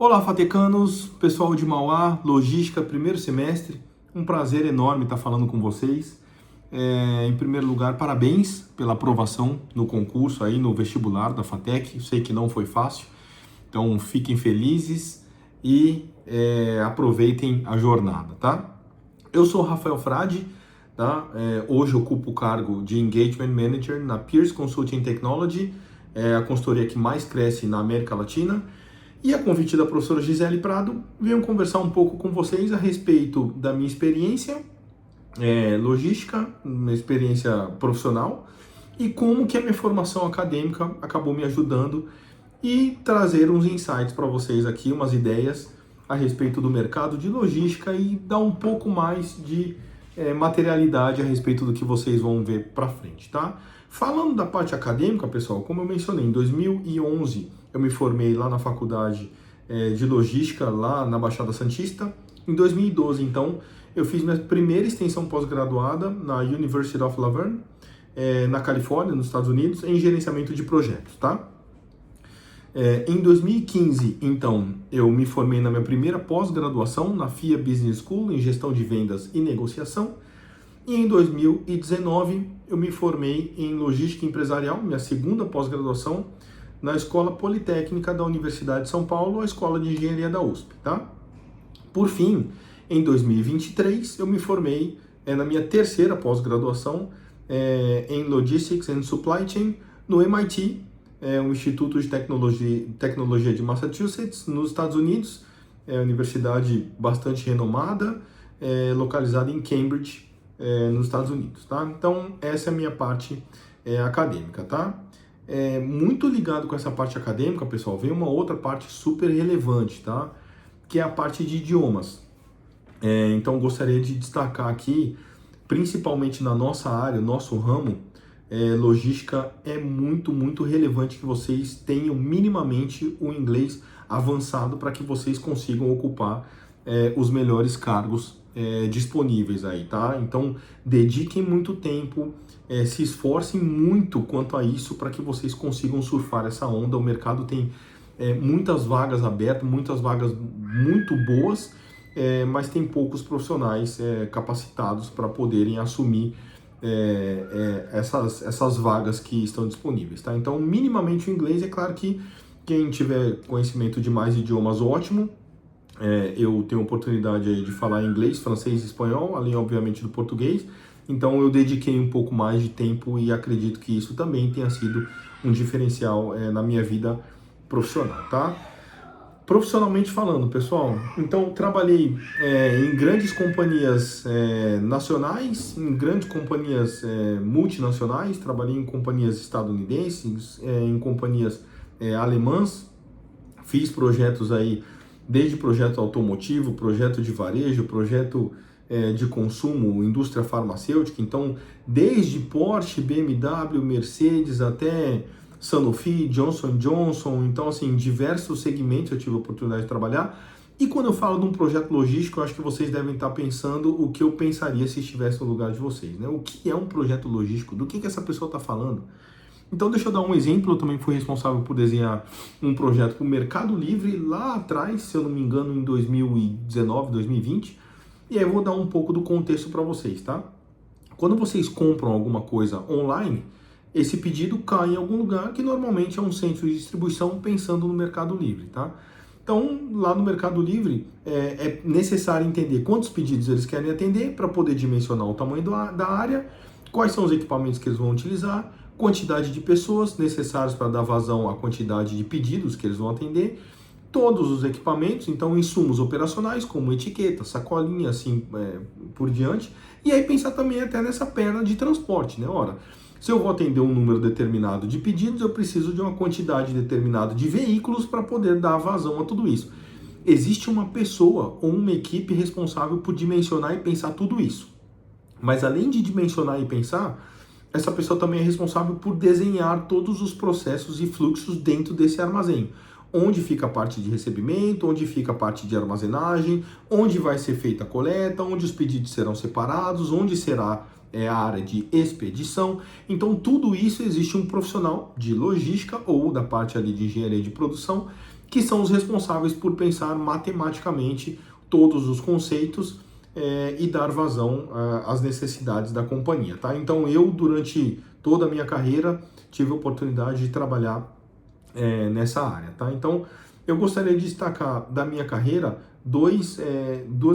Olá, fatecanos, pessoal de Mauá, logística, primeiro semestre. Um prazer enorme estar falando com vocês. Em primeiro lugar, parabéns pela aprovação no concurso aí no vestibular da FATEC. Sei que não foi fácil, então fiquem felizes e aproveitem a jornada, tá? Eu sou Rafael Frade, tá? Hoje ocupo o cargo de Engagement Manager na Pierce Consulting Technology, a consultoria que mais cresce na América Latina. E a convite da professora Gisele Prado, venho conversar um pouco com vocês a respeito da minha experiência logística, minha experiência profissional e como que a minha formação acadêmica acabou me ajudando e trazer uns insights para vocês aqui, umas ideias a respeito do mercado de logística e dar um pouco mais de materialidade a respeito do que vocês vão ver para frente, tá? Falando da parte acadêmica, pessoal, como eu mencionei, em 2011 eu me formei lá na faculdade de logística, lá na Baixada Santista. Em 2012, então, eu fiz minha primeira extensão pós-graduada na University of La Verne, na Califórnia, nos Estados Unidos, em gerenciamento de projetos, tá? Em 2015, então, eu me formei na minha primeira pós-graduação na FIA Business School, em gestão de vendas e negociação. E em 2019, eu me formei em logística empresarial, minha segunda pós-graduação, na Escola Politécnica da Universidade de São Paulo, a Escola de Engenharia da USP, tá? Por fim, em 2023, eu me formei na minha terceira pós-graduação em Logistics and Supply Chain no MIT, o Instituto de Tecnologia de Massachusetts, nos Estados Unidos, universidade bastante renomada, localizada em Cambridge, nos Estados Unidos, tá? Então, essa é a minha parte acadêmica, tá? Muito ligado com essa parte acadêmica, pessoal, vem uma outra parte super relevante, tá? Que é a parte de idiomas. Então, gostaria de destacar aqui, principalmente na nossa área, nosso ramo, logística, é muito relevante que vocês tenham minimamente o inglês avançado para que vocês consigam ocupar os melhores cargos disponíveis aí, tá? Então, dediquem muito tempo, se esforcem muito quanto a isso para que vocês consigam surfar essa onda. O mercado tem muitas vagas abertas, muitas vagas muito boas, mas tem poucos profissionais capacitados para poderem assumir essas vagas que estão disponíveis, tá? Então, minimamente o inglês, é claro que quem tiver conhecimento de mais idiomas, ótimo. Eu tenho oportunidade aí de falar inglês, francês e espanhol, além, obviamente, do português. Então, eu dediquei um pouco mais de tempo e acredito que isso também tenha sido um diferencial na minha vida profissional, tá? Profissionalmente falando, pessoal, então trabalhei em grandes companhias nacionais, em grandes companhias multinacionais, trabalhei em companhias estadunidenses, em companhias alemãs, fiz projetos aí, desde projeto automotivo, projeto de varejo, projeto de consumo, indústria farmacêutica, então desde Porsche, BMW, Mercedes até Sanofi, Johnson & Johnson, então assim, diversos segmentos eu tive a oportunidade de trabalhar. E quando eu falo de um projeto logístico, eu acho que vocês devem estar pensando o que eu pensaria se estivesse no lugar de vocês, né? O que é um projeto logístico? Do que essa pessoa está falando? Então, deixa eu dar um exemplo. Eu também fui responsável por desenhar um projeto para o Mercado Livre lá atrás, se eu não me engano, em 2019, 2020. E aí eu vou dar um pouco do contexto para vocês, tá? Quando vocês compram alguma coisa online, esse pedido cai em algum lugar que normalmente é um centro de distribuição, pensando no Mercado Livre, tá? Então, lá no Mercado Livre, é necessário entender quantos pedidos eles querem atender para poder dimensionar o tamanho da área, quais são os equipamentos que eles vão utilizar, quantidade de pessoas necessárias para dar vazão à quantidade de pedidos que eles vão atender, todos os equipamentos, então insumos operacionais como etiqueta, sacolinha, assim por diante, e aí pensar também até nessa perna de transporte, né? Ora, se eu vou atender um número determinado de pedidos, eu preciso de uma quantidade determinada de veículos para poder dar vazão a tudo isso. Existe uma pessoa ou uma equipe responsável por dimensionar e pensar tudo isso. Mas além de dimensionar e pensar, essa pessoa também é responsável por desenhar todos os processos e fluxos dentro desse armazém. Onde fica a parte de recebimento, onde fica a parte de armazenagem, onde vai ser feita a coleta, onde os pedidos serão separados, onde será a área de expedição. Então, tudo isso existe um profissional de logística ou da parte ali de engenharia de produção que são os responsáveis por pensar matematicamente todos os conceitos e dar vazão às necessidades da companhia, tá? Então eu, durante toda a minha carreira, tive a oportunidade de trabalhar nessa área, tá? Então eu gostaria de destacar da minha carreira duas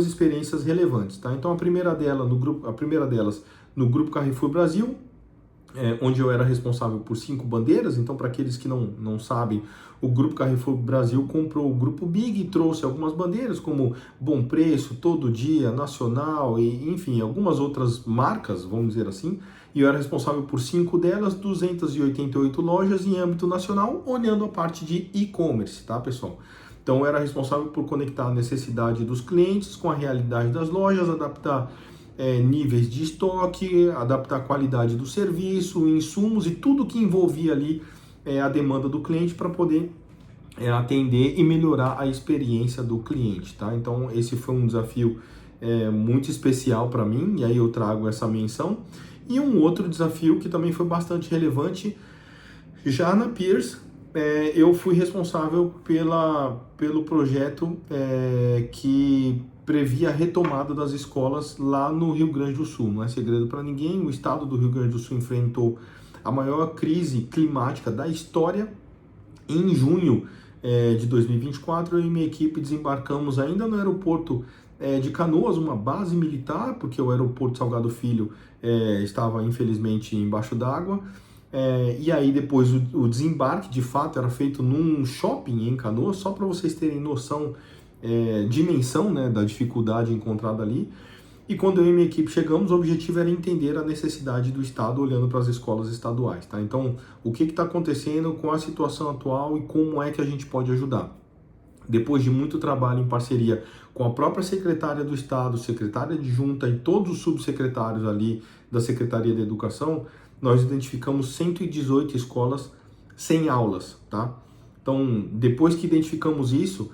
experiências relevantes, tá? Então a primeira delas no Grupo Carrefour Brasil, onde eu era responsável por 5 bandeiras. Então, para aqueles que não sabem, o Grupo Carrefour Brasil comprou o Grupo Big e trouxe algumas bandeiras como Bom Preço, Todo Dia, Nacional e, enfim, algumas outras marcas, vamos dizer assim. E eu era responsável por 5 delas, 288 lojas em âmbito nacional, olhando a parte de e-commerce, tá, pessoal? Então, eu era responsável por conectar a necessidade dos clientes com a realidade das lojas, adaptar níveis de estoque, adaptar a qualidade do serviço, insumos e tudo que envolvia ali a demanda do cliente para poder atender e melhorar a experiência do cliente, tá? Então esse foi um desafio muito especial para mim, e aí eu trago essa menção. E um outro desafio que também foi bastante relevante, já na Pierce, eu fui responsável pelo projeto que previa a retomada das escolas lá no Rio Grande do Sul. Não é segredo para ninguém, o estado do Rio Grande do Sul enfrentou a maior crise climática da história. Em junho de 2024, eu e minha equipe desembarcamos ainda no aeroporto de Canoas, uma base militar, porque o aeroporto Salgado Filho estava infelizmente embaixo d'água. E aí depois o desembarque de fato era feito num shopping em Canoas, só para vocês terem noção, dimensão, né, da dificuldade encontrada ali. E quando eu e minha equipe chegamos, o objetivo era entender a necessidade do Estado olhando para as escolas estaduais, tá? Então, o que está acontecendo com a situação atual e como é que a gente pode ajudar? Depois de muito trabalho em parceria com a própria secretária do Estado, secretária adjunta e todos os subsecretários ali da Secretaria de Educação, nós identificamos 118 escolas sem aulas, tá? Então, depois que identificamos isso,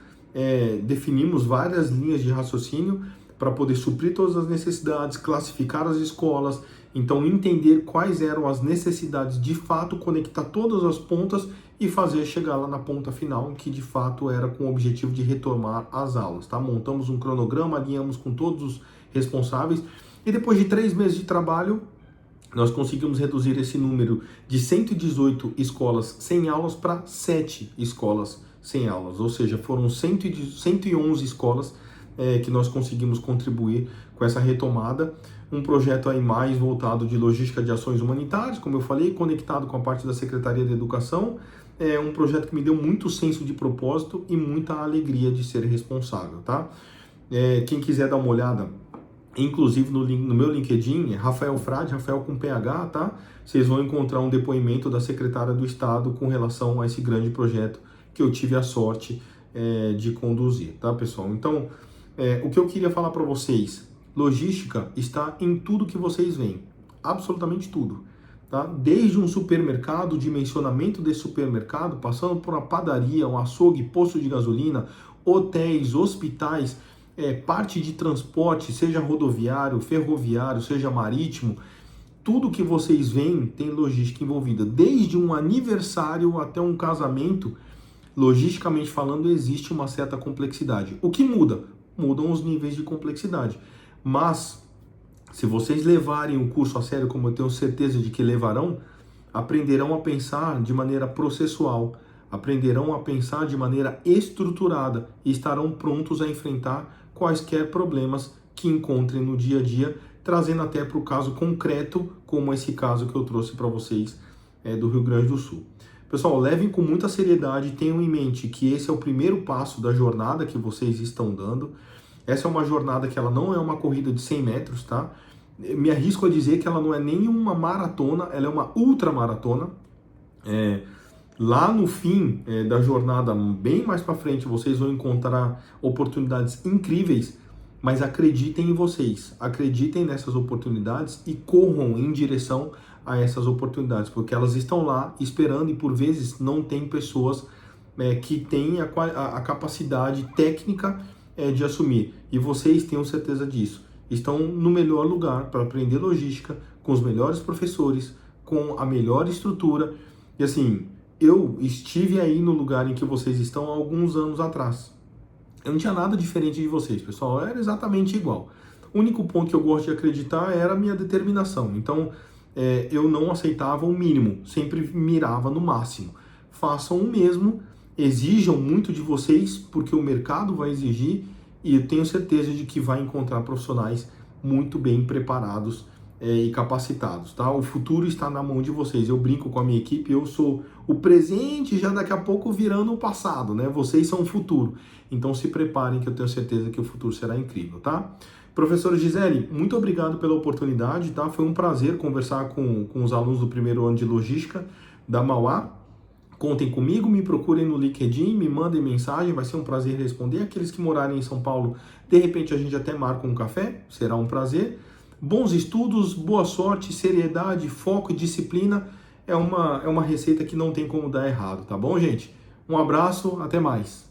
definimos várias linhas de raciocínio para poder suprir todas as necessidades, classificar as escolas, então entender quais eram as necessidades de fato, conectar todas as pontas e fazer chegar lá na ponta final, que de fato era com o objetivo de retomar as aulas, tá? Montamos um cronograma, alinhamos com todos os responsáveis e depois de 3 meses de trabalho, nós conseguimos reduzir esse número de 118 escolas sem aulas para 7 escolas sem aulas, ou seja, foram 111 escolas que nós conseguimos contribuir com essa retomada. Um projeto aí mais voltado de logística de ações humanitárias, como eu falei, conectado com a parte da Secretaria de Educação. É um projeto que me deu muito senso de propósito e muita alegria de ser responsável, tá? Quem quiser dar uma olhada, inclusive no meu LinkedIn, Rafael Frade, Rafael com PH, tá? Vocês vão encontrar um depoimento da secretária do Estado com relação a esse grande projeto que eu tive a sorte de conduzir, tá, pessoal? Então, o que eu queria falar para vocês, logística está em tudo que vocês veem, absolutamente tudo, tá? Desde um supermercado, dimensionamento desse supermercado, passando por uma padaria, um açougue, posto de gasolina, hotéis, hospitais, parte de transporte, seja rodoviário, ferroviário, seja marítimo, tudo que vocês veem tem logística envolvida, desde um aniversário até um casamento. Logisticamente falando, existe uma certa complexidade. O que muda? Mudam os níveis de complexidade. Mas, se vocês levarem o curso a sério, como eu tenho certeza de que levarão, aprenderão a pensar de maneira processual, aprenderão a pensar de maneira estruturada e estarão prontos a enfrentar quaisquer problemas que encontrem no dia a dia, trazendo até para o caso concreto, como esse caso que eu trouxe para vocês do Rio Grande do Sul. Pessoal, levem com muita seriedade e tenham em mente que esse é o primeiro passo da jornada que vocês estão dando. Essa é uma jornada que ela não é uma corrida de 100 metros, tá? Me arrisco a dizer que ela não é nem uma maratona, ela é uma ultramaratona. Lá no fim da jornada, bem mais para frente, vocês vão encontrar oportunidades incríveis, mas acreditem em vocês, acreditem nessas oportunidades e corram em direção a essas oportunidades, porque elas estão lá esperando e por vezes não tem pessoas que têm a capacidade técnica de assumir. E vocês tenham certeza disso. Estão no melhor lugar para aprender logística, com os melhores professores, com a melhor estrutura. E assim, eu estive aí no lugar em que vocês estão há alguns anos atrás. Eu não tinha nada diferente de vocês, pessoal, era exatamente igual. O único ponto que eu gosto de acreditar era a minha determinação. Então, eu não aceitava o mínimo, sempre mirava no máximo. Façam o mesmo, exijam muito de vocês, porque o mercado vai exigir, e eu tenho certeza de que vai encontrar profissionais muito bem preparados e capacitados, tá? O futuro está na mão de vocês. Eu brinco com a minha equipe, eu sou o presente, já daqui a pouco virando o passado, né? Vocês são o futuro. Então se preparem, que eu tenho certeza que o futuro será incrível, tá? Professora Gisele, muito obrigado pela oportunidade, tá? Foi um prazer conversar com os alunos do primeiro ano de Logística da Mauá. Contem comigo, me procurem no LinkedIn, me mandem mensagem, vai ser um prazer responder. Aqueles que morarem em São Paulo, de repente a gente até marca um café, será um prazer. Bons estudos, boa sorte, seriedade, foco e disciplina é uma receita que não tem como dar errado, tá bom, gente? Um abraço, até mais.